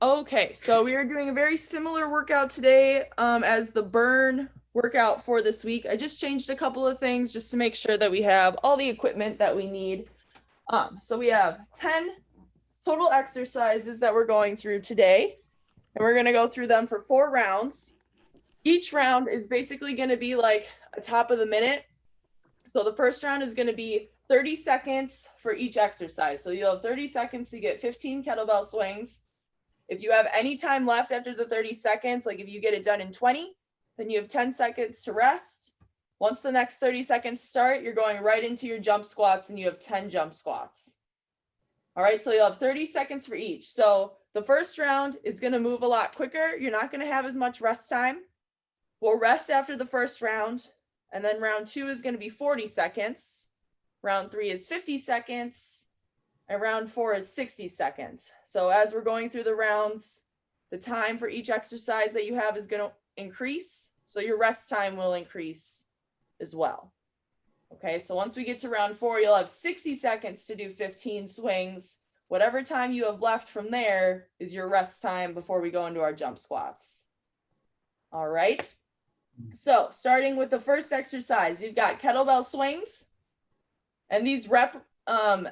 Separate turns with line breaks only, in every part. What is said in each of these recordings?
Okay, so we are doing a very similar workout today as the burn workout for this week. I just changed a couple of things just to make sure that we have all the equipment that we need. So we have 10 total exercises that we're going through today, and we're going to go through them for 4 rounds. Each round is basically going to be like a top of the minute. So the first round is going to be 30 seconds for each exercise. So you'll have 30 seconds to get 15 kettlebell swings. If you have any time left after the 30 seconds, like if you get it done in 20, then you have 10 seconds to rest. Once the next 30 seconds start, you're going right into your jump squats and you have 10 jump squats. All right, so you'll have 30 seconds for each. So the first round is going to move a lot quicker. You're not going to have as much rest time. We'll rest after the first round, and then round 2 is going to be 40 seconds. Round 3 is 50 seconds. And round 4 is 60 seconds. So as we're going through the rounds, the time for each exercise that you have is going to increase. So your rest time will increase as well. Okay, so once we get to round 4, you'll have 60 seconds to do 15 swings. Whatever time you have left from there is your rest time before we go into our jump squats. All right. So starting with the first exercise, you've got kettlebell swings. And these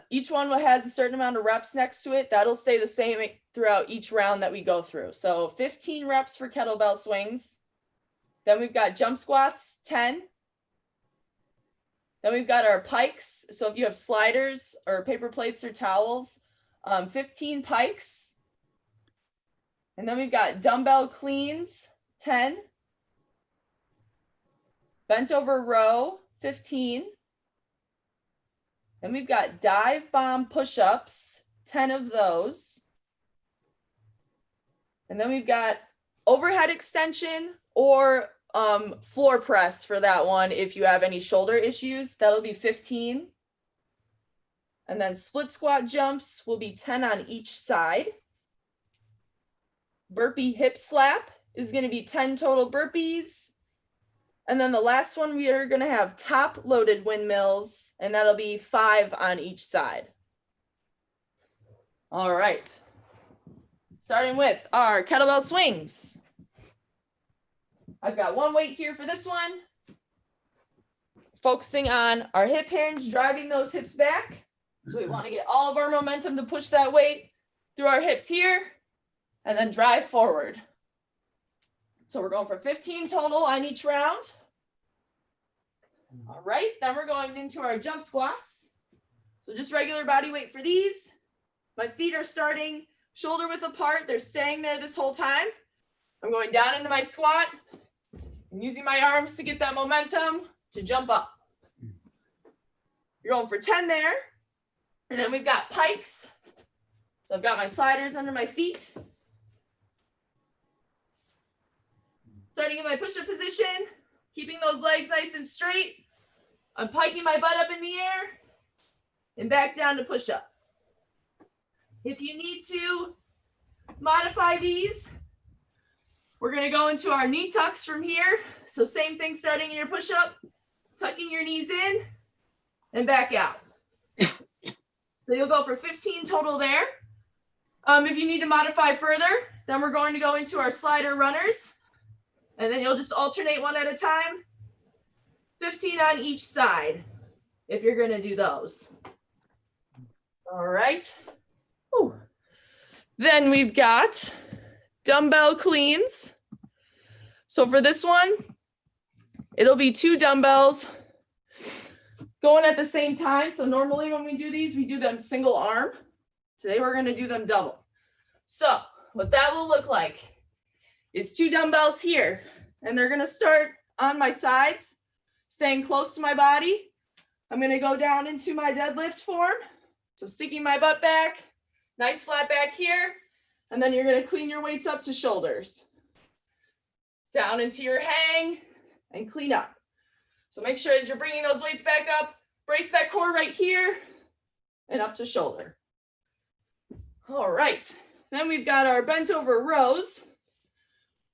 each one has a certain amount of reps next to it. That'll stay the same throughout each round that we go through. So 15 reps for kettlebell swings. Then we've got jump squats, 10. Then we've got our pikes. So if you have sliders or paper plates or towels, 15 pikes. And then we've got dumbbell cleans, 10. Bent over row, 15. Then we've got dive bomb push-ups, 10 of those. And then we've got overhead extension or floor press for that one if you have any shoulder issues. That'll be 15. And then split squat jumps will be 10 on each side. Burpee hip slap is going to be 10 total burpees. And then the last one, we are going to have top loaded windmills, and that'll be 5 on each side. All right. Starting with our kettlebell swings. I've got one weight here for this one. Focusing on our hip hinge, driving those hips back. So we want to get all of our momentum to push that weight through our hips here, and then drive forward. So we're going for 15 total on each round. All right, then we're going into our jump squats. So just regular body weight for these. My feet are starting shoulder width apart. They're staying there this whole time. I'm going down into my squat and using my arms to get that momentum to jump up. You're going for 10 there. And then we've got pikes. So I've got my sliders under my feet. Starting in my push-up position, keeping those legs nice and straight. I'm piking my butt up in the air and back down to push-up. If you need to modify these, we're going to go into our knee tucks from here. So same thing starting in your push-up, tucking your knees in and back out. So you'll go for 15 total there. If you need to modify further, then we're going to go into our slider runners. And then you'll just alternate one at a time. 15 on each side if you're going to do those. All right. Ooh. Then we've got dumbbell cleans. So for this one, it'll be 2 dumbbells going at the same time. So normally when we do these, we do them single arm. Today we're going to do them double. So what that will look like is 2 dumbbells here, and they're going to start on my sides, staying close to my body. I'm going to go down into my deadlift form. So sticking my butt back, nice flat back here, and then you're going to clean your weights up to shoulders. Down into your hang and clean up. So make sure as you're bringing those weights back up, brace that core right here and up to shoulder. All right, then we've got our bent over rows.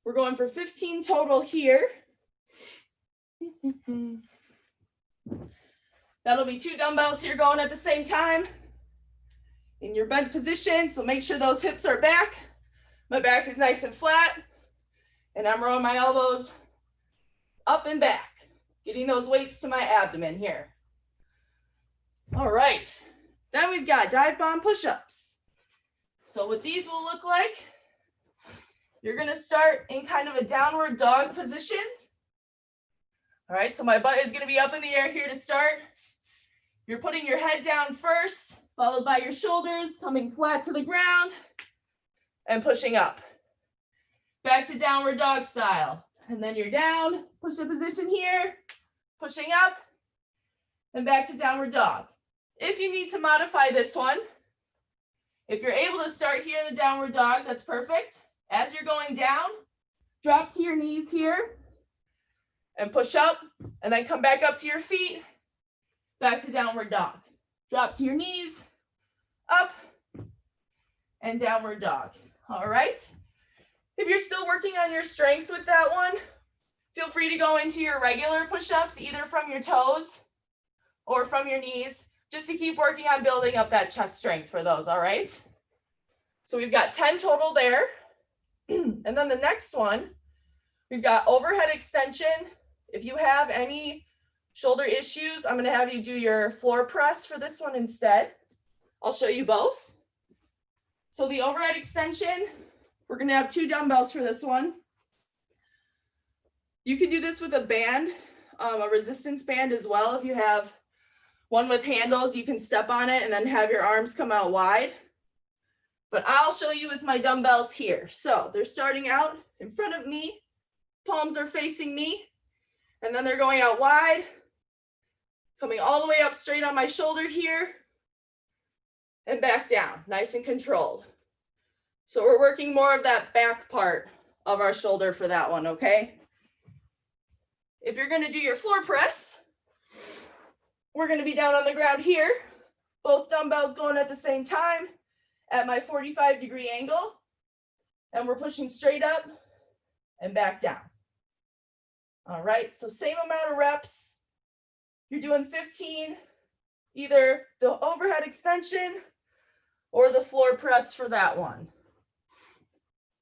We're going for 15 total here. That'll be 2 dumbbells here going at the same time in your bent position. So make sure those hips are back. My back is nice and flat, and I'm rolling my elbows up and back, getting those weights to my abdomen here. All right, then we've got dive bomb push-ups. So what these will look like, you're gonna start in kind of a downward dog position. All right, so my butt is gonna be up in the air here to start. You're putting your head down first, followed by your shoulders, coming flat to the ground, and pushing up. Back to downward dog style. And then you're down, push the position here, pushing up, and back to downward dog. If you need to modify this one, if you're able to start here in the downward dog, that's perfect. As you're going down, drop to your knees here, and push up, and then come back up to your feet, back to downward dog. Drop to your knees, up, and downward dog. All right. If you're still working on your strength with that one, feel free to go into your regular push-ups, either from your toes or from your knees, just to keep working on building up that chest strength for those, all right? So we've got 10 total there. And then the next one, we've got overhead extension. If you have any shoulder issues, I'm gonna have you do your floor press for this one instead. I'll show you both. So the overhead extension, we're gonna have 2 dumbbells for this one. You can do this with a band, a resistance band as well. If you have one with handles, you can step on it and then have your arms come out wide. But I'll show you with my dumbbells here. So they're starting out in front of me, palms are facing me, and then they're going out wide, coming all the way up straight on my shoulder here, and back down, nice and controlled. So we're working more of that back part of our shoulder for that one, okay? If you're gonna do your floor press, we're gonna be down on the ground here, both dumbbells going at the same time at my 45-degree angle, and we're pushing straight up and back down. All right, so same amount of reps. You're doing 15, either the overhead extension or the floor press for that one.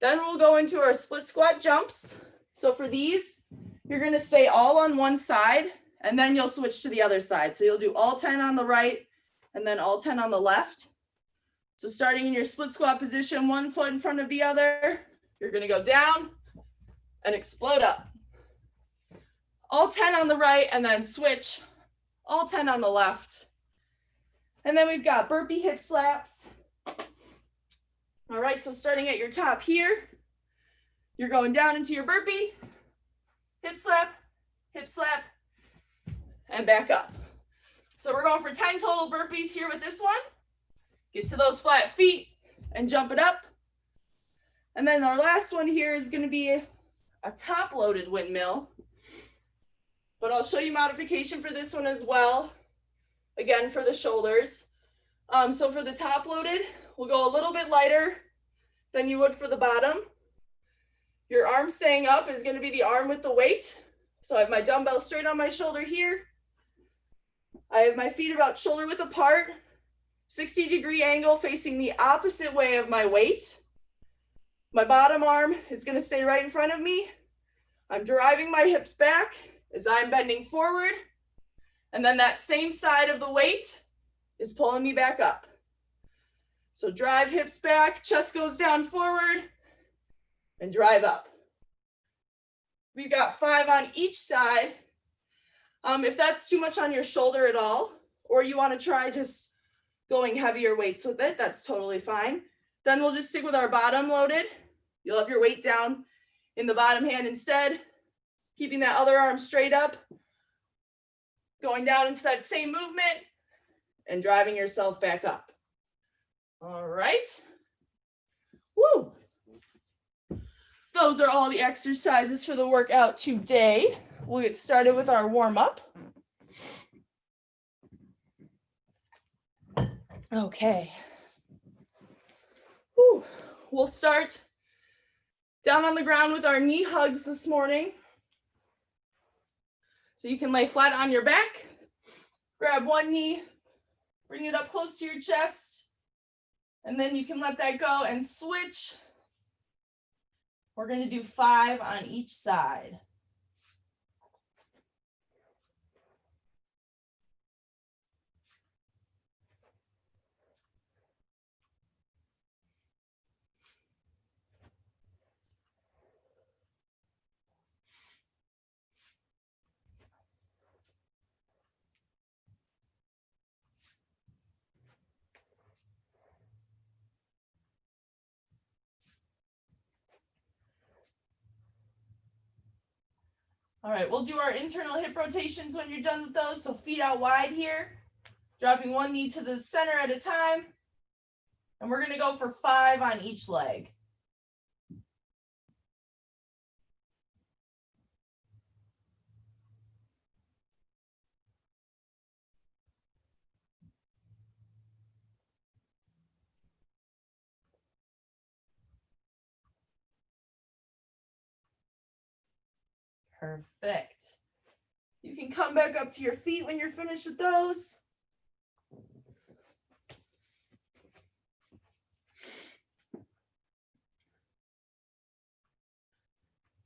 Then we'll go into our split squat jumps. So for these, you're gonna stay all on one side, and then you'll switch to the other side. So you'll do all 10 on the right, and then all 10 on the left. So starting in your split squat position, one foot in front of the other, you're gonna go down and explode up. All 10 on the right, and then switch, all 10 on the left. And then we've got burpee hip slaps. All right, so starting at your top here, you're going down into your burpee, hip slap, and back up. So we're going for 10 total burpees here with this one. Get to those flat feet and jump it up. And then our last one here is gonna be a top-loaded windmill, but I'll show you modification for this one as well. Again, for the shoulders. So for the top-loaded, we'll go a little bit lighter than you would for the bottom. Your arm staying up is gonna be the arm with the weight. So I have my dumbbell straight on my shoulder here. I have my feet about shoulder width apart, 60-degree angle facing the opposite way of my weight. My bottom arm is gonna stay right in front of me. I'm driving my hips back as I'm bending forward. And then that same side of the weight is pulling me back up. So drive hips back, chest goes down forward, and drive up. We've got 5 on each side. If that's too much on your shoulder at all, or you want to try just going heavier weights with it, that's totally fine. Then we'll just stick with our bottom loaded. You'll have your weight down in the bottom hand instead, keeping that other arm straight up, going down into that same movement, and driving yourself back up. All right. Woo. Those are all the exercises for the workout today. We'll get started with our warm-up. Okay. Woo. We'll start down on the ground with our knee hugs this morning. So you can lay flat on your back, grab one knee, bring it up close to your chest, and then you can let that go and switch We're going to do 5 on each side. All right, we'll do our internal hip rotations when you're done with those. So feet out wide here, dropping one knee to the center at a time. And we're gonna go for 5 on each leg. Perfect. You can come back up to your feet when you're finished with those.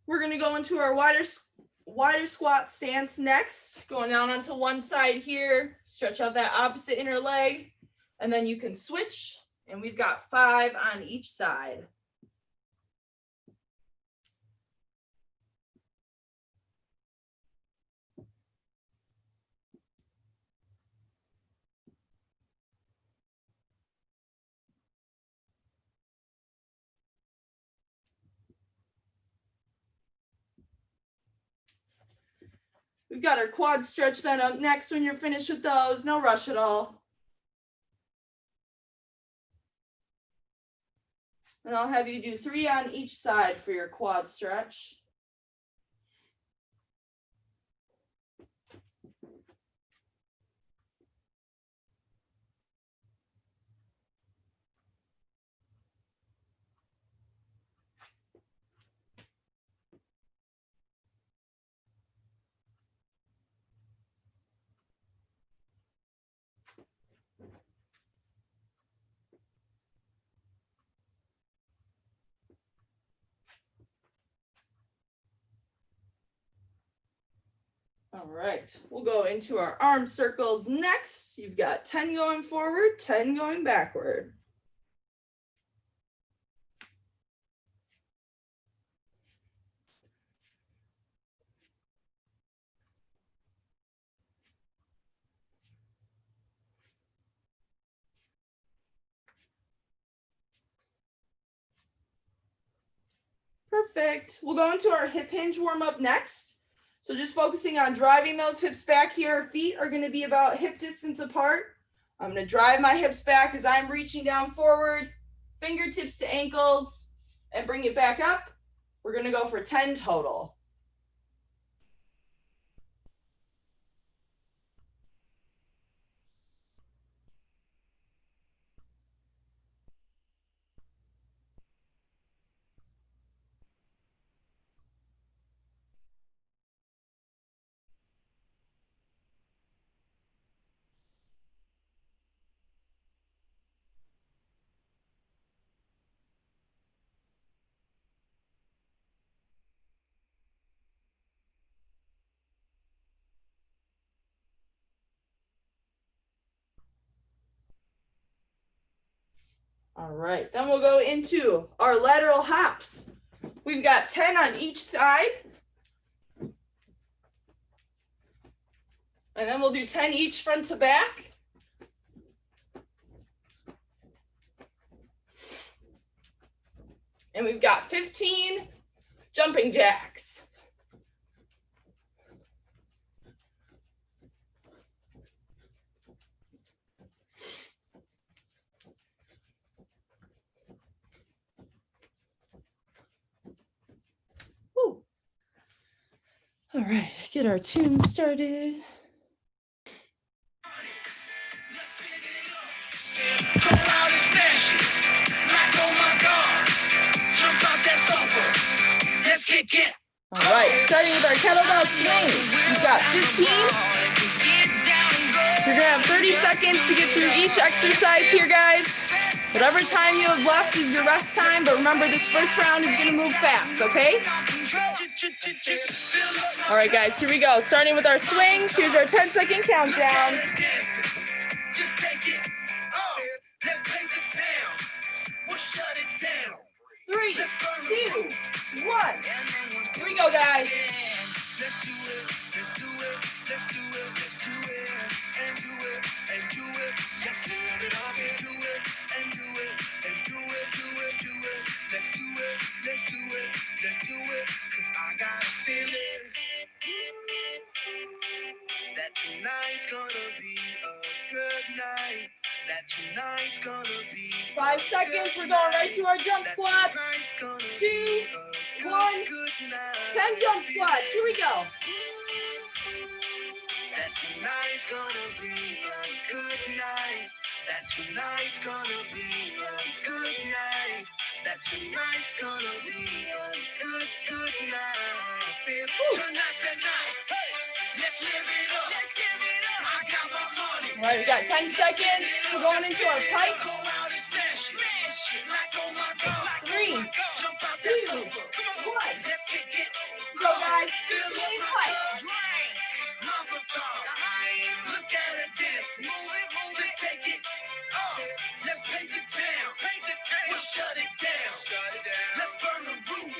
We're going to go into our wider squat stance next. Going down onto one side here, stretch out that opposite inner leg, and then you can switch, and we've got 5 on each side. We've got our quad stretch then up next when you're finished with those. No rush at all. And I'll have you do 3 on each side for your quad stretch. All right, we'll go into our arm circles next. You've got 10 going forward, 10 going backward. Perfect. We'll go into our hip hinge warm up next. So just focusing on driving those hips back here. Our feet are going to be about hip distance apart. I'm going to drive my hips back as I'm reaching down forward, fingertips to ankles, and bring it back up. We're going to go for 10 total. All right, then we'll go into our lateral hops. We've got 10 on each side. And then we'll do 10 each front to back. And we've got 15 jumping jacks. Woo. All right, get our tune started. All right, starting with our kettlebell swings. We've got 15. You're gonna have 30 seconds to get through each exercise here, guys. Whatever time you have left is your rest time, but remember this first round is gonna move fast, okay? All right, guys, here we go. Starting with our swings, here's our 10-second countdown. Just take it. Let's paint the town. We'll shut it down. 3, 2, 1. Here we go, guys. Let's do it. Let's do it. Let's do it. Let's do it. And do it. And do it. Let's live it up and do it. And do it. And do it. Do it. Do it. Let's do it. Let's do it. Let's do it. 'Cause I got a feeling that tonight's gonna be a good night. That tonight's gonna be 5 seconds. We're going right to our jump squats. 2, 1. 10 jump squats. Here we go. That tonight's gonna be a good night. That tonight's gonna be a good night. That tonight's gonna be a good night. Tonight's the night. Hey, let's live it up. Let's live it up. I got my money. All right, we got 10 seconds. We're going into our pikes. 3, 2, 1. Let's kick it. Go, guys. 15 pikes. Look at it dance. Just take it. Let's paint the town. We'll shut it down. Let's burn the roof.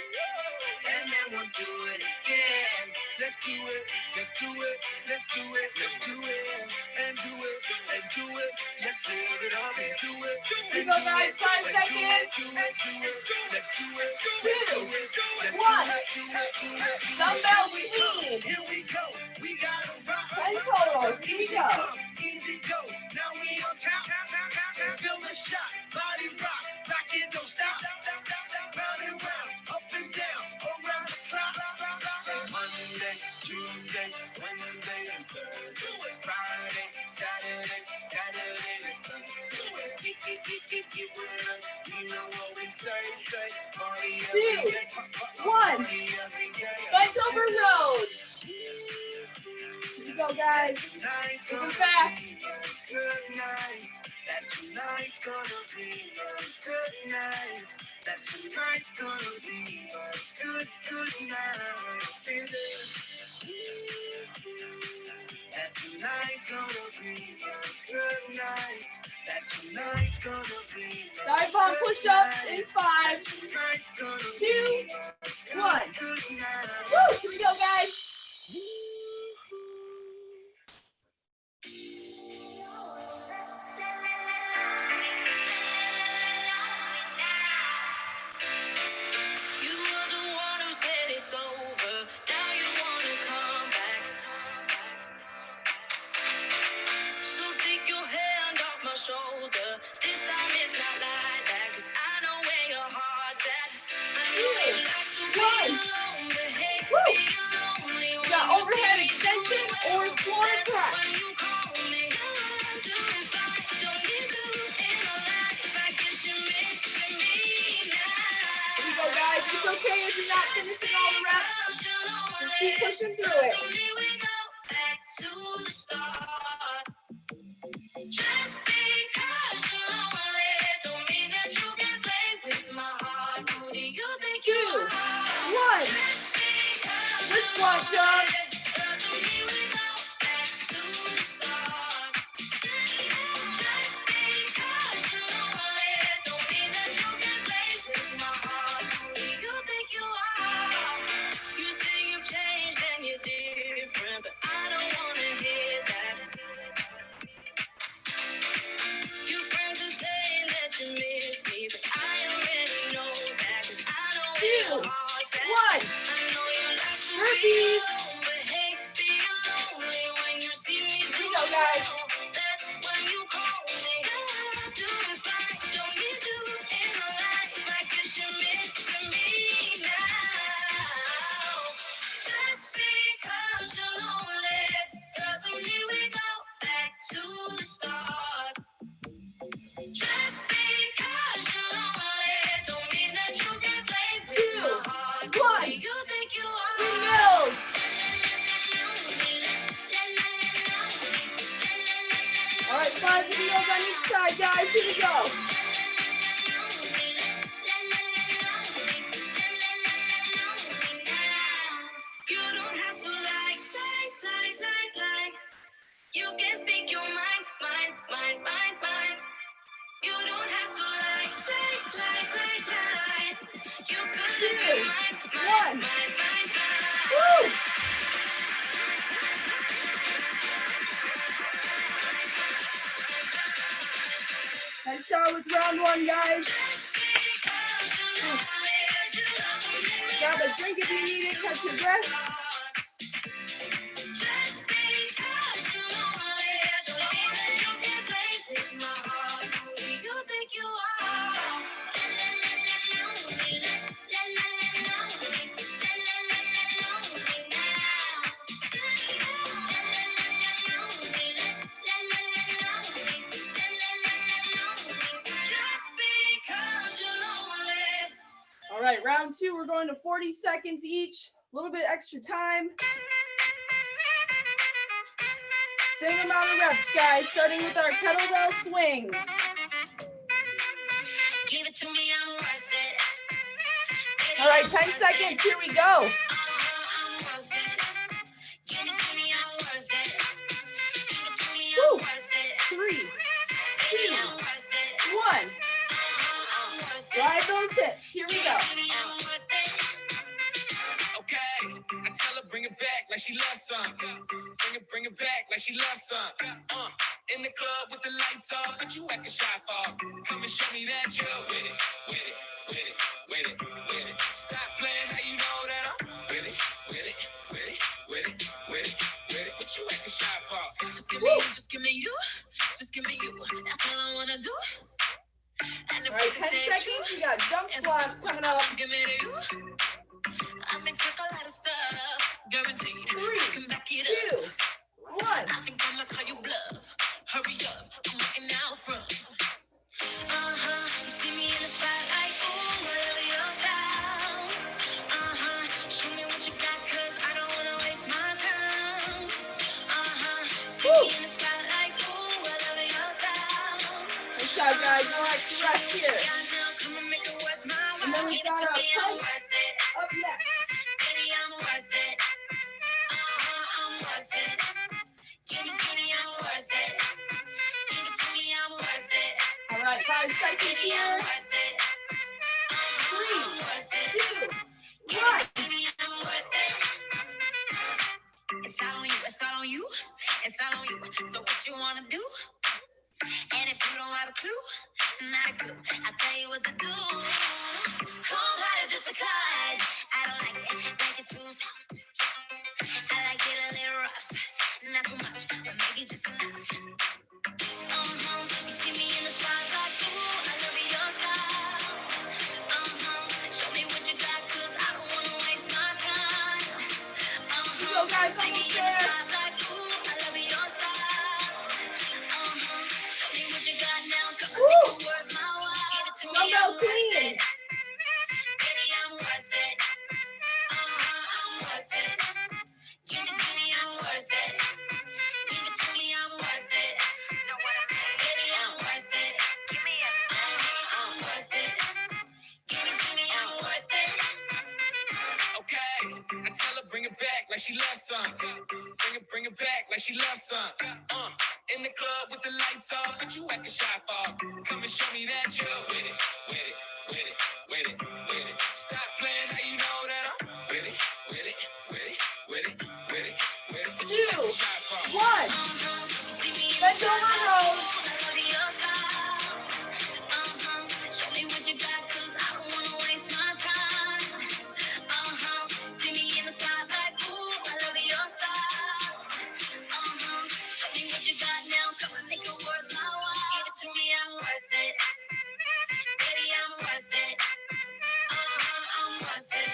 And then we'll do it again. Let's do it. Let's do it. Let's do it. Let's do it. And do it. And do it. Let's live it up and do it. Here we go, guys. 5 seconds. Let's do it. 2, 1. Dumbbell clean. Here we go. We got to rock. 10 total. Here we go. Easy go. Now we on top. Feel the shot. Body rock. Back in, don't stop. Round and round. Up and down. Around the clock. Monday, Tuesday, Wednesday, and Thursday. Friday, Saturday, and Sunday. Get with us. You know what we say. Party every day. 2, 1. Bent over rows. Here we go, guys. Moving fast. Good night. That tonight's gonna be a good night. That tonight's gonna be a good night. That tonight's gonna be a good night. That tonight's gonna be dive bomb push-ups in 5, 2, 1. Woo! Here we go, guys.
Shoulder. This time it's not like that, 'cause I know where your heart's at. I know you like to be alone, but hey, be lonely.
Got overhead extension or floor press.
When you call me, I'm doing fine. Don't need you in my life. I guess you're missing me now.
Here we go, guys. It's okay if you're not finishing all the reps. Just keep pushing through it.
So here we go, back to the start. Just because you're lonely, don't mean that you can play with my heart. Who do you think you
2,
are?
1. Let's squat jump.
So here we go, back to the start. Just because you're lonely, don't mean that you can play with my heart. Who do you think you are? You say you've changed and you're different, but I don't wanna hear that. Your friends are saying that you miss me, but I already know that, 'cause I know where your heart's at.
1.
I know you like to be
Burpees.
alone, but
one. Woo! Nice job with round one, guys. Grab a drink if you need it, catch your breath. All right, round two, we're going to 40 seconds each, a little bit extra time. Same amount of reps, guys, starting with our kettlebell swings.
Give it to me, I'm worth it.
All right, 10 seconds, here we go.
I'm worth it. Give me, I'm worth it. Give it to me,
Woo.
I'm worth it.
3, 2,
I'm worth it.
1.
I'm worth it.
Drive those hips, here we go.
Give me, I'm worth it.
Okay, I tell her bring it back like she loves some. Bring it back like she loves some. In the club with the lights off, but you acting shy for. Come and show me that you're with it, with it, with it, with it, with it. Stop playing, now you know that I'm with it, with it, with it, with it, with it, with it. What you acting shy for?
Just give me you, just give me you, just give me you. That's all I wanna do. And if
All right,
you
10
say
seconds,
true,
we got jump squats coming up.
give me to you. I may take a lot of stuff, guaranteed.
3,
I can back it up.
2, 1.
I think I'ma call you bluff. Hurry up, I'm waiting out front. You see me in the spotlight, ooh, whatever your style. Show me what you got, 'cause I don't wanna waste my time. See me in the spotlight, ooh, whatever your style.
Nice job, guys. No extra rest here.
Come and make it worth my while.
And then we
Give it
got
to
our
me, I'm
planks
worth it.
up next.
Baby, I'm worth it. I'm worth it. Give me, I'm worth it. Give it to me, I'm worth it.
All right, 5 seconds
Baby, I'm
here.
worth it.
3,
I'm worth it.
2, 1.
Give me, I'm worth it. It's all on you, it's all on you, it's all on you. So what you wanna do? And if you don't have a clue, not a clue, I'll tell you what to do. Come harder just because I don't like it too soft. I like it a little rough, not too much, but maybe just enough. You see me in the spotlight, ooh, I love your style. Show me what you got, 'cause I don't wanna waste my time.
Go, guys,
See me
almost
in the
there.
spotlight, ooh, I love your style. Show me what you got now, 'cause I
Woo.
think it's worth my while. Give it to me,
Dumbbell
I'm worth
clean.
it. Baby, I'm worth it. I'm worth it. Give me, I'm worth it. Give it to me, I'm worth it. Know what I mean? Baby, I'm worth it. Give me a I'm worth it. Give me, I'm worth it.
Okay, I tell her bring it back like she loves some. Bring it back like she loves some. In the club with the lights off, but you acting shy for. Come and show me that you're with it, with it, with it, with it, with it. Stop playing, now you know that I'm with it, with it, with it, with it, with it, with it. What you
2,
acting shy for?
1.
You see me in the
Bend over
spotlight,
rows.
ooh, I love your style. Show me what you got, 'cause I don't wanna waste my time. See me in the spotlight, ooh, I love your style. Show me what you got now, come and make it worth my while. Give it to me, I'm worth it. Baby, I'm worth it. I'm worth it.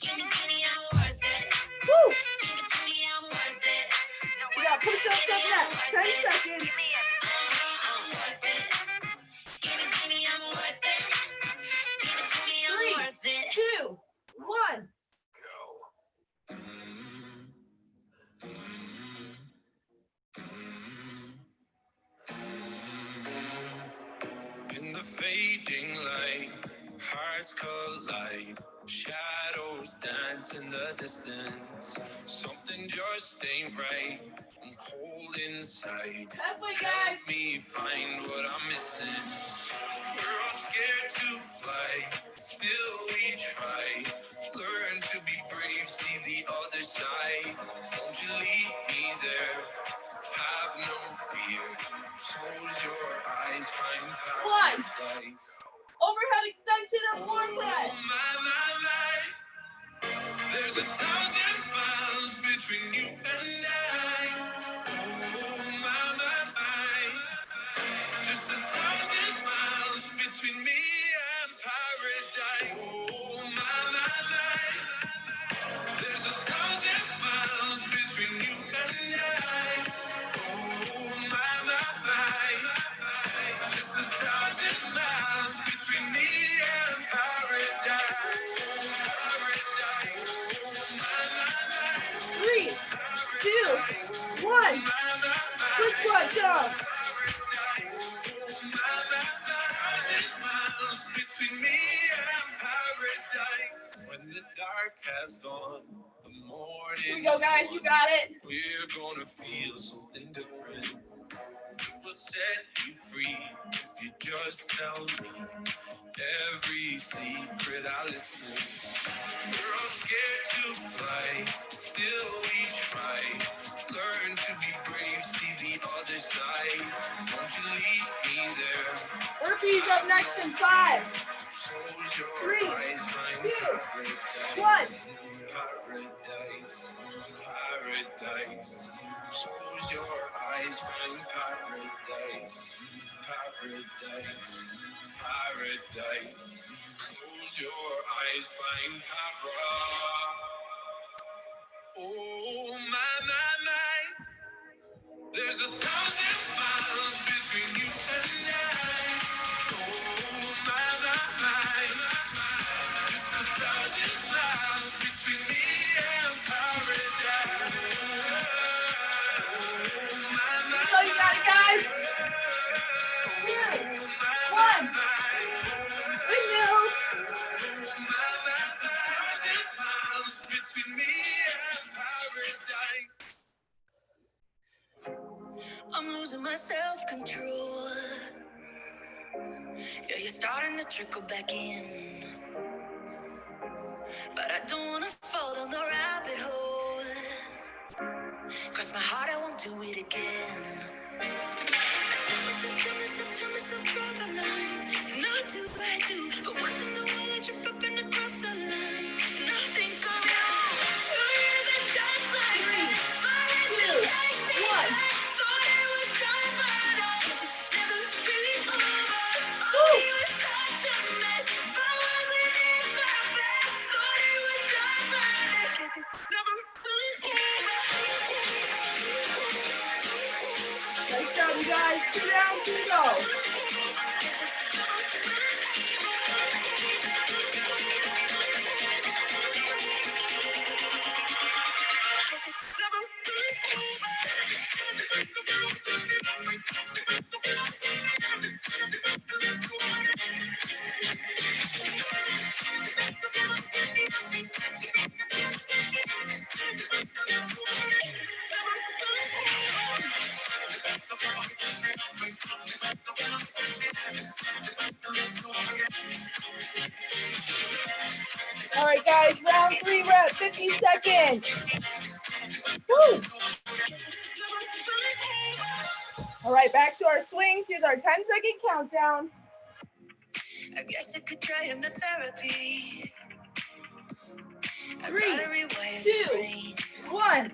Give me, I'm worth it.
Woo.
Give it to me, I'm worth it.
We got push-ups up next. 10 seconds.
I'm worth it. Give me, I'm worth it. Give it to me, I'm
3,
worth it.
2, 1.
In the fading light, hearts collide, shadows dance in the distance. Something just ain't right. I'm cold inside.
Halfway, guys.
Help me find what I'm missing. We're all scared to fly, still we try. Learn
chin-up floor press.
There's 1,000 miles between you and I. Oh, my. Just 1,000 miles between me and paradise. Oh, my. There's 1,000 miles between you and I. Oh, my. Just 1,000 miles between me and paradise. Paradise. Oh, my.
3, 2, 1. Split squat jump.
When the dark has gone, the morning.
Here we go, guys. You got it.
We're gonna feel something different. It will set you free if you just tell me every secret I listen. We're all scared to fly, still we try. Learn to be brave, see the other side. Won't you lead me there?
Burpees up next in 5,
Close your
3,
eyes, find
2,
paradise.
1.
Paradise, paradise. Close your eyes, find paradise. Paradise, paradise. Close your eyes, find paradise. Oh, my. There's 1,000 miles between you and I. Oh, my. Just 1,000 miles between me and paradise. Oh,
So you got it, guys. 2, 1. Windmills.
between me and paradise. I'm losing my self-control. Yeah, you're starting to trickle back in. But I don't wanna fall down the rabbit hole. Cross my heart, I won't do it again. I tell myself, draw the line. And I do. But once in a while, I trip up and across the line. And I think of you. 2 years and just like that. My head still takes me back. Thought it was done, but I guess it's never really over. Oh, you were such a mess. I wasn't in my best. Thought it was done, but I guess it's never really over.
Nice job, you guys. 2 down, 2 to go.
Guess it's never
All right, guys. Round 3 rep, 50 seconds. Woo. All right, back to our swings. Here's our 10-second countdown.
I guess I could try hypnotherapy.
3, 2, 1.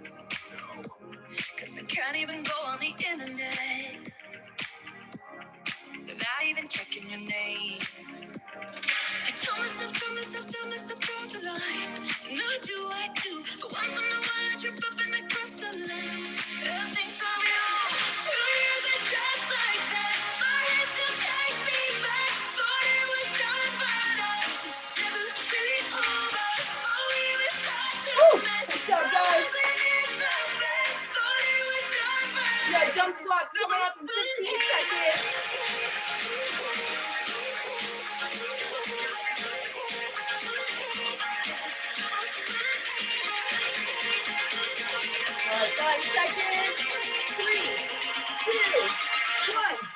Cause I can't even go on the internet without even checking your name. I tell myself, draw the line. And I do. But once in a while I trip up and I cross the line. And think of you. 2 years and just like that. My head still takes me back. Thought it was done, but I guess it's never really over. Oh, we were such a mess.
Good job, guys.
I wasn't in the best. Thought it was done, but
You got jump squats coming up in 15 seconds. All right, 5 seconds. 3, 2, 1.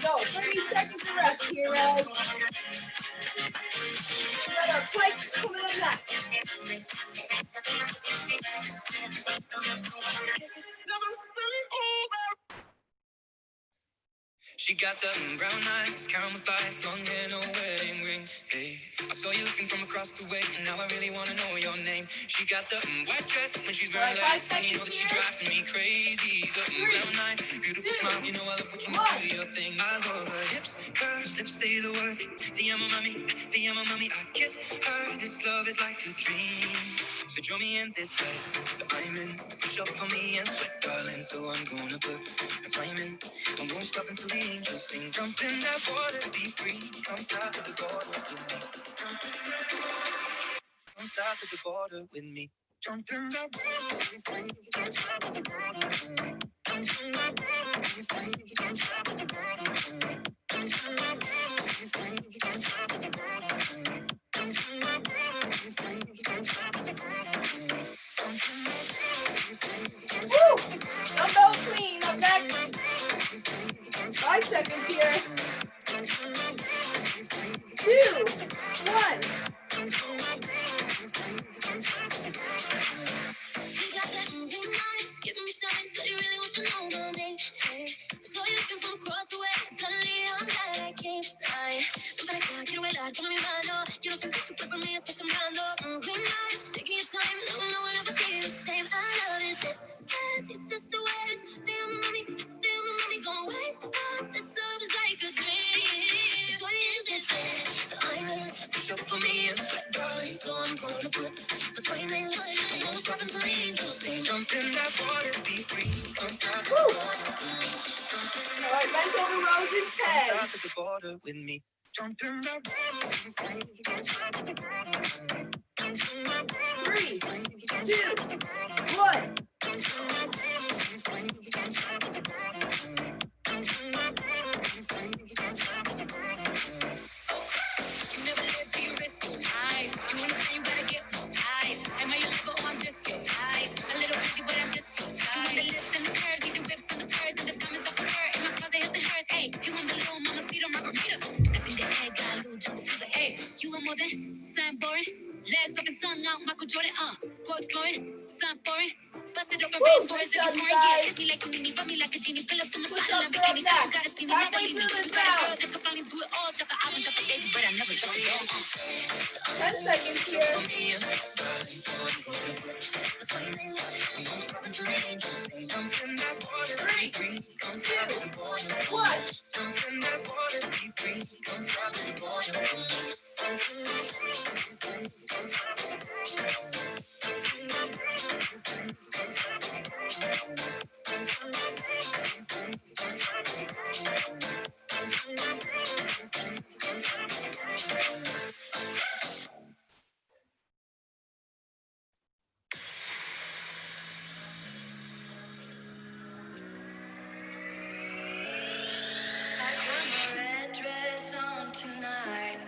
Go. 30 seconds to rest here, Rez. We got our planks coming up next.
She got the brown eyes, caramel thighs, long hair, no wedding ring. Hey, I saw you looking from across the way, and now I really wanna know your name. She got the white dress when she's wearing less, and you know that she drives me crazy. The brown eyes, beautiful smile, you know I love what you do, your thing. I love her hips, curves, lips say the words. Te amo mami, I kiss her. This love is like a dream. So join me in this bed that I'm in. Push up on me and sweat, darling. So I'm gonna put a time in. I won't stop until the angels sing. Jump in that water, be free. Come south of the border with me. Come south of the border with me. Jump in that water, be free. Come south of the border with me. Jump in that water, be free. Come south of the border with me. Jump in that water, be free. Come south of the border with me. Jump in that water, be free. Come south of the border with me. Jump in that water, be free. Come south of the border.
Dumbbell clean up next. 5 seconds here. 2, 1.
You got that moving eyes, giving me signs that you really want to know my name. Hey, so you're looking from across the way, suddenly I'm glad I came. Ay, ven para acá, quiero bailar, toma mi mano. Yo no sé qué tu cuerpo en mí está sembrando. Moving eyes, taking your time, no one ever be the same. I love his lips, yes, he says the words. Damn, mommy, gonna wake up. This love is like a dream. So join in this bed, I'm in. Push up on me and sweat, darling. So I'm gonna put a flame in. I won't stop until the angels sing. Jump in that water, be free. Come south of the border with me.
All right, bent over rows in
Come
10.
south of the border with me. Jump in that water, be free. Come south of the border with me. Jump in that water,
3, 2, 1.
You never live till you risk your life. You wanna shine, you gotta get more eyes. Am I your lover or I'm just your eyes? A little busy, but I'm just so tired. You want the lips and the curves, need the whips and the purrs and the diamonds up in her. In my closet, his and hers. Hey, you want the little mama cedar margarita? I think the egg got a little jungle fever. Hey, you want more than something boring? Legs up and tongue out, Michael Jordan. Go exploring, something boring. Bust it open, rainforest,
Good
if
job,
you
you
pouring, yeah.
guys.
Kiss me like a mini, rub me like a genie. Pull up to my
Push
spot,
ups
I'm
are up
bikini. You
next.
gotta see me, never
Halfway
leave me.
through this
You got a girl
round.
that can finally do it all. Drop the album, drop the baby, but I never drop it low.
10 seconds here. 3, 2, 1.
I got my red dress on tonight,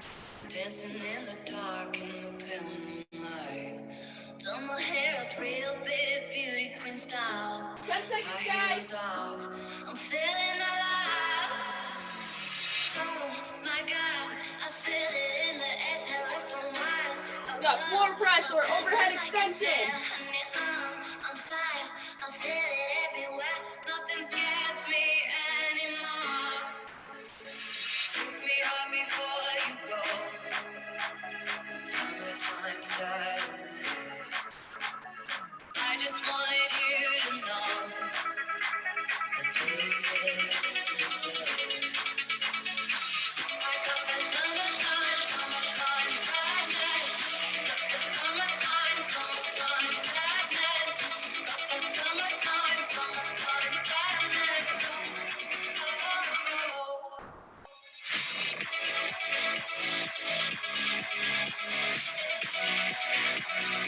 dancing in the dark in the pale moonlight. Done my hair up real big, beauty queen style.
10 seconds,
High
guys.
heels off, I'm feeling alive. Oh my God, I feel it in the air, telephone wires.
We got floor press or overhead extension.
Honey, I'm fire, I feel it everywhere. Nothing scares me anymore. Kiss me hard before you go. Summertime sadness. I just wanted you to know that baby, I got that summertime, summertime sadness. The summertime, summertime sadness. The summertime, summertime sadness. Oh.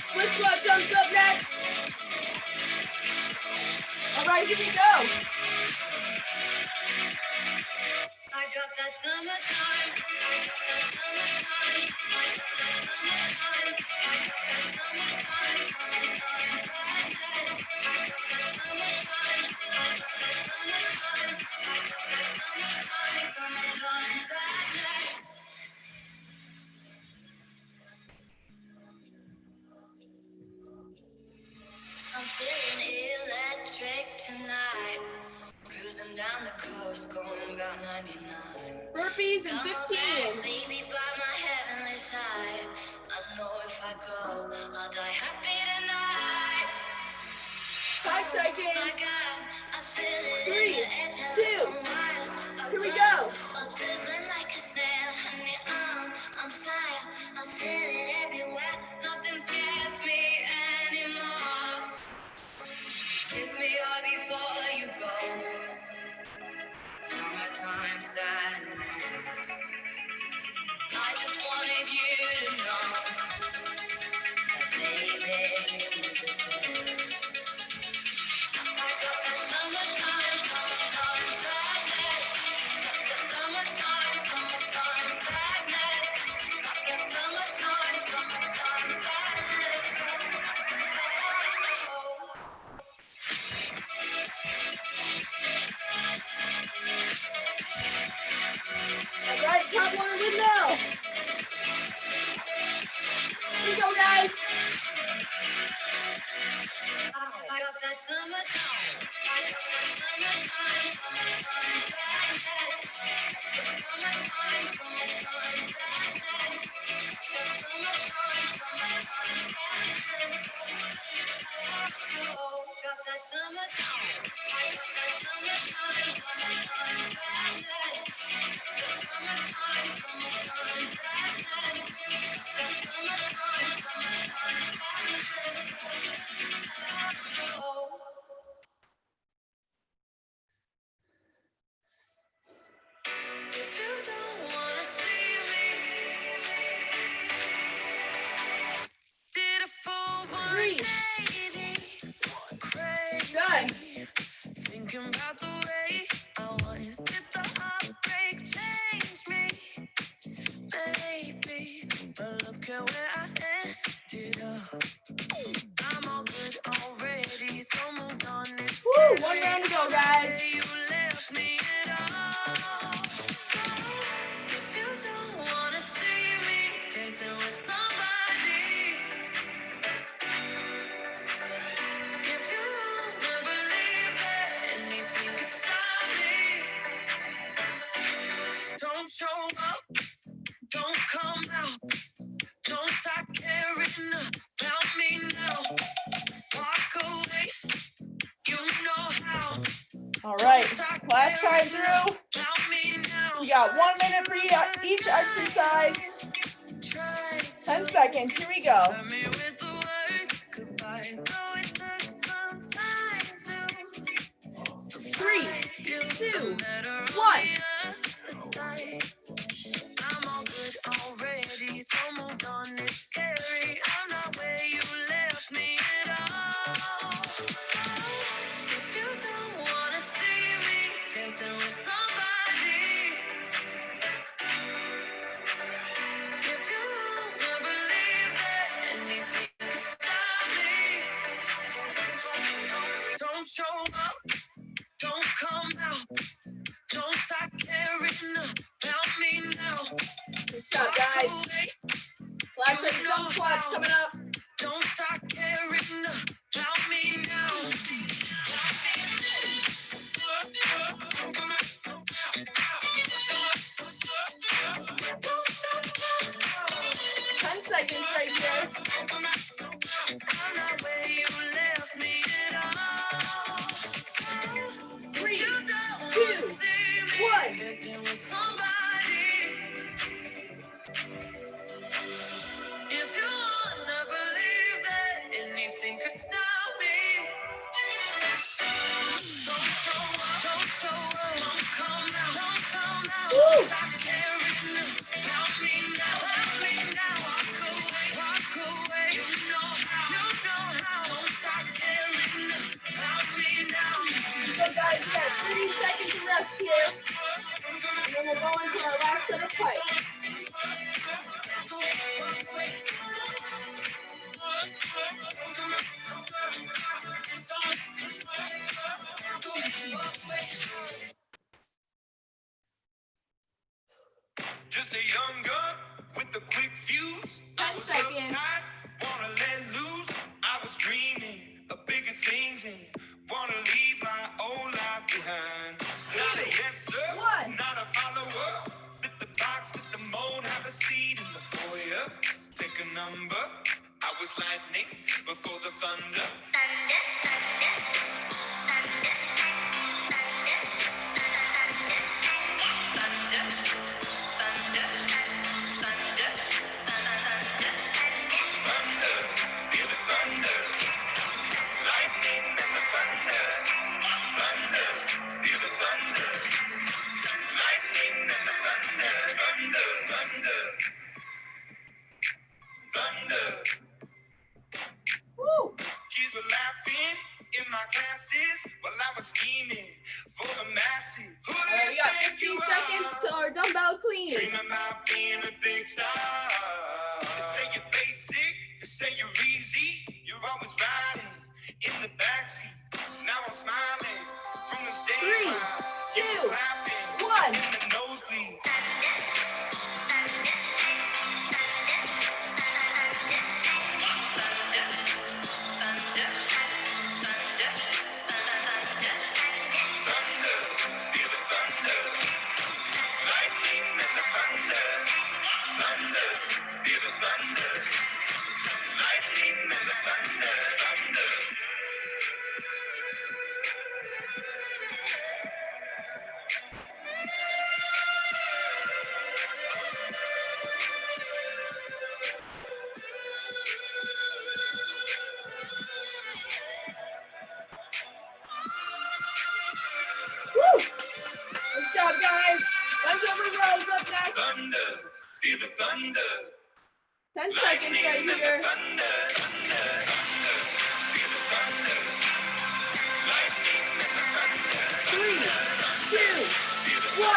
Split squat jumps up next. All right, here we go.
I got that summertime. I got that summertime. I got that summertime. I got that summertime. Summertime sadness. I got that summertime. I got that summertime. I got that summertime.
Burpees in 15.
Baby, by my heavenly side. I know if I go, I'll die happy tonight.
5
My
seconds.
God, I feel it
3,
in the air,
2.
for miles
Here we
above.
go.
Oh, sizzling like a snare, honey, I'm fire. I feel it everywhere. Nothing scares me anymore. Kiss me all before you go. Summertime sadness. I just wanted you to know, baby, you were the best.
All right, top one in now. Here we go, guys.
I got that summertime. I got that summertime, summertime sadness. The summertime, summertime sadness. The summertime, summertime sadness. Oh, got that summertime. I got that summertime, summertime sadness. The summertime, summertime sadness. The summertime, summertime sadness. Oh. If you don't wanna see me, did a full
3.
180, crazy.
Done.
Thinking about the way I was. Did the heartbreak change me? Maybe, but look at where I ended up. I'm all good already, so moved on. It's
Woo,
scary.
1 round to go, guys.
Where you left me at all. So if you don't wanna see me dancing with somebody, if you wanna believe that anything could stop me, don't show up, don't come out, don't start caring about me now. Walk away, you know how.
All right, last time through. We got 1 minute for each exercise. 10 seconds. Here we go. 3, 2, 1.
I'm all good already, so moved on. It's scary. I'm not where you left me at all. So if you don't wanna see me dancing with somebody, if you wanna believe that anything can stop me, don't show up, don't come out, don't start caring about me now.
Good shot, guys. Last set of jump squats coming up.
Don't start caring about me now.
10 seconds right here.
I'm not where you left me at all. So
3,
you don't
2,
wanna see me
1.
dancing with somebody. If you wanna believe that anything could stop me, don't show up, don't come out,
Woo.
don't stop caring about me now, walk away, you know how, don't stop caring about me now.
So, guys, we got 30 seconds of rest here. And then we'll go into our last set of planks.
Just a young gun with a quick fuse.
10 seconds.
Wanna let loose. I was dreaming of bigger things and wanna leave my old life behind. Not a yes sir,
1.
not a
seconds to our dumbbell clean.
Dream about being a big star. They say you're basic, they say you're easy. You're always riding in the backseat. Now I'm smiling from the stage.
3,
while
2,
you're clapping
1.
in the nosebleeds. Thunder, feel the thunder. Lightning and the thunder. Thunder, feel the thunder. Lightning and the thunder. Thunder.
Woo! Good job, guys. Lunge over rows up next.
Thunder, feel the thunder.
10 seconds right here.
Thunder, thunder, thunder. Feel the thunder. Lightning and the thunder.
3, 2, 1.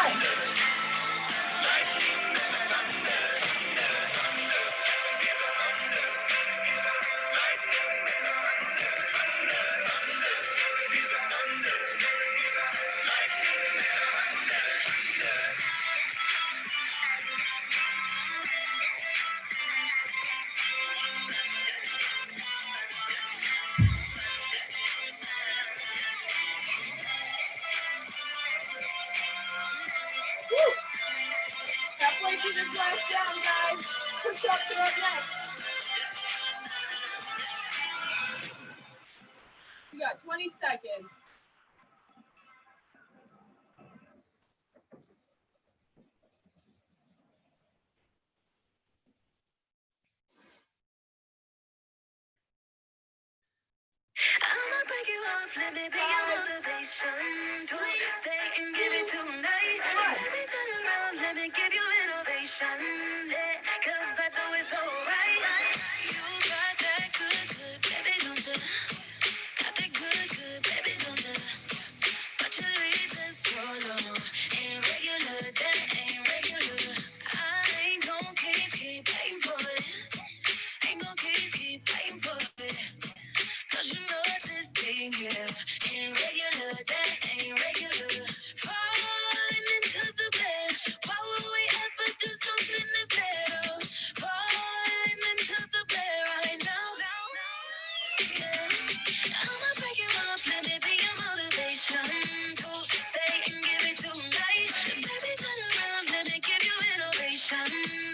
Lightning and the thunder. Thunder, thunder. Feel the thunder. Lightning and the thunder. Thunder, thunder. Feel the thunder. Lightning and the thunder.
Woo! Halfway through this last round, guys. Push-ups are up next. You got 20 seconds.
I'ma break you off, let me be your motivation. To stay and give it tonight. Let me turn around, let me give you innovation. Yeah, 'cause I know it's alright. You got that good, good, baby, don't you? Got that good, good, baby, don't you? But you leave it so long. Ain't regular, that ain't regular. I ain't gon' keep waiting for it. Ain't gon' keep waiting for it. 'Cause you know this thing here ain't regular, that ain't regular. Falling into the bed, why would we ever do something instead of falling into the bed right now? Yeah. I'ma break you off, let me be your motivation to stay and give it tonight. And baby, turn around, let me give you innovation.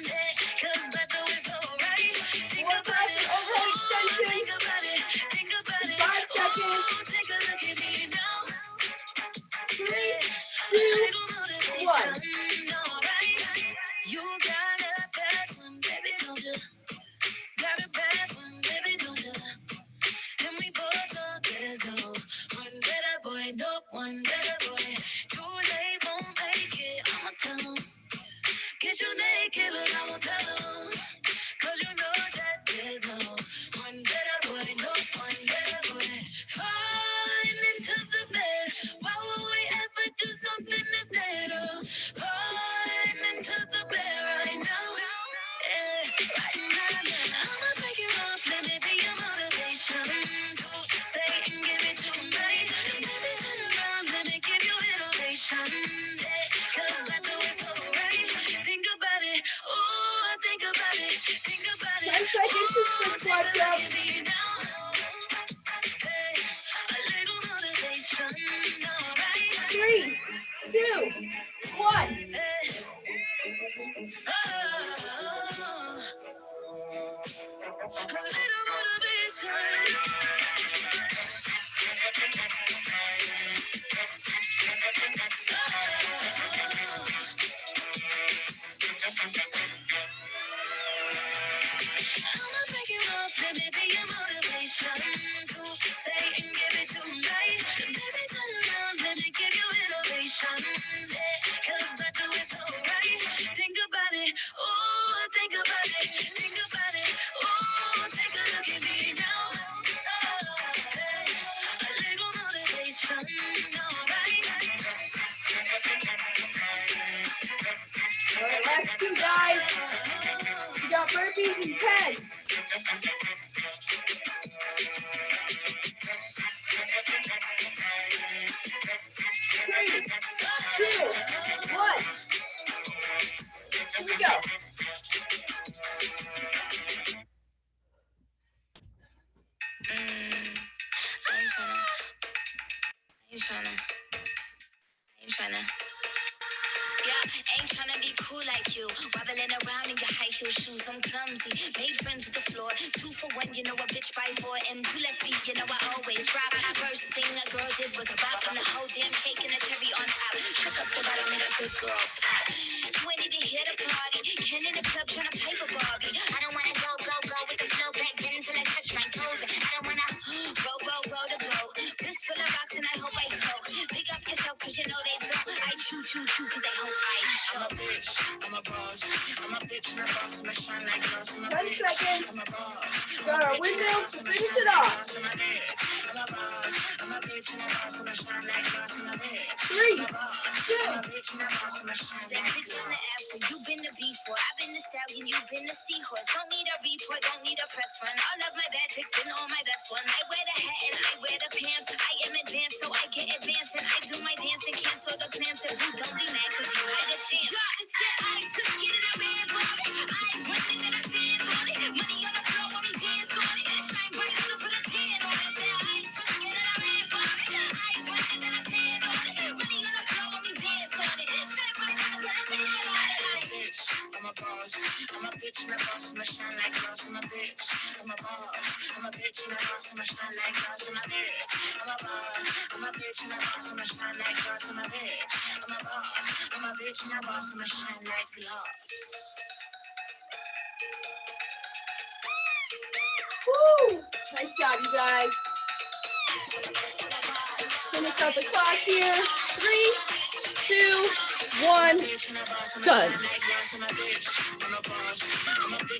Yeah, 'cause I know it's alright. Think
More
about
press
it,
and overhead extensions.
think about it, think about it.
5 seconds.
Ooh, take a look at me now.
3,
A
2,
little motivation, alright. You got a bad one, baby, don't you? Got a bad one, baby, don't you? And we both know there's no one better boy, no one better boy. Too late, won't make it, I'ma tell 'em. Get you naked, but I won't tell 'em. 'Cause you know that there's no one better boy, no one better boy. Falling into the bed, why would we ever do something instead of falling into the bed right now? Yeah, right now. I'ma break you off, let me be your motivation to stay and give it tonight. And baby, turn around, let me give you innovation. Yeah, 'cause I know it's alright. Think about it, ooh, think about it, think about it.
10 seconds to split squat jump.
Look at me now. Hey, a little motivation, alright.
3, 2, 1.
Hey. Oh, a little motivation. I'ma break you off, let me be your motivation to stay and give it tonight. And baby, turn around, let me give you innovation. Yeah, 'cause I know it's alright. Think about it, ooh, think about it, think about it. Ooh, take a look at me now. Oh, hey, a little motivation, alright. Ain't tryna be cool like you. Wobbling around in your high heel shoes, I'm clumsy. Made friends with the floor. 2 for 1, you know a bitch by 4. And 2 left feet, you know I always drop. First thing a girl did was a bop. And the whole damn cake and a cherry on top. Shook up the bottom, made a good girl pop. You ain't even here to party. Ken in the club tryna play with Barbie. I don't wanna go with the flow back then until I touch my toes. I don't wanna roll to go. Wrist full of rocks and I hope I flow. Pick up yourself cause you know they don't. I chew cause they hope I show.
I'm a bitch, I'm a boss. I'm a bitch and a boss. I'm a shine like glass. I'm a
10
bitch.
seconds.
I'm a boss.
Got our windmills to finish it off.
I'm a bitch. I'm a boss. I'm a bitch and a boss. I'm a shine like glass. I'm a bitch.
3, 2.
I'm a bitch and a boss. I'm a shine
Said
like
bitch on the
glass.
ass, you've been the before. I've been the stallion, you've been the seahorse. Don't need a report, don't need a press run. All of my bad pics been all my best ones. I wear the hat and I wear the pants. I am advanced, so I get advanced. And I do my dance and cancel the plans. And you don't be mad cause you had a chance. Said I took it and I ran for it. I win it and I stand on it. Money on the floor when we dance on it. Shine bright as I put a tan on it. Said I took it and I ran for it. I win it and I stand on it. Money on the floor when we dance on it. Shine bright as I put a tan on it.
Bitch, I'm a boss. I'm a bitch and a boss. I'm a shine like glass. I'm a bitch. I'm a boss. I'm a bitch and a boss. I'm a shine like glass. I'm a bitch. I'm a boss. I'm a bitch and a boss. I'm a shine like glass. I'm a bitch. I'm a boss. I'm a bitch and a boss. I'm a shine like glass.
Woo! Nice job, you guys. Finish out the clock here. 3, 2, 1. Done.
I'm a bitch. I'm a boss. I'm a bitch.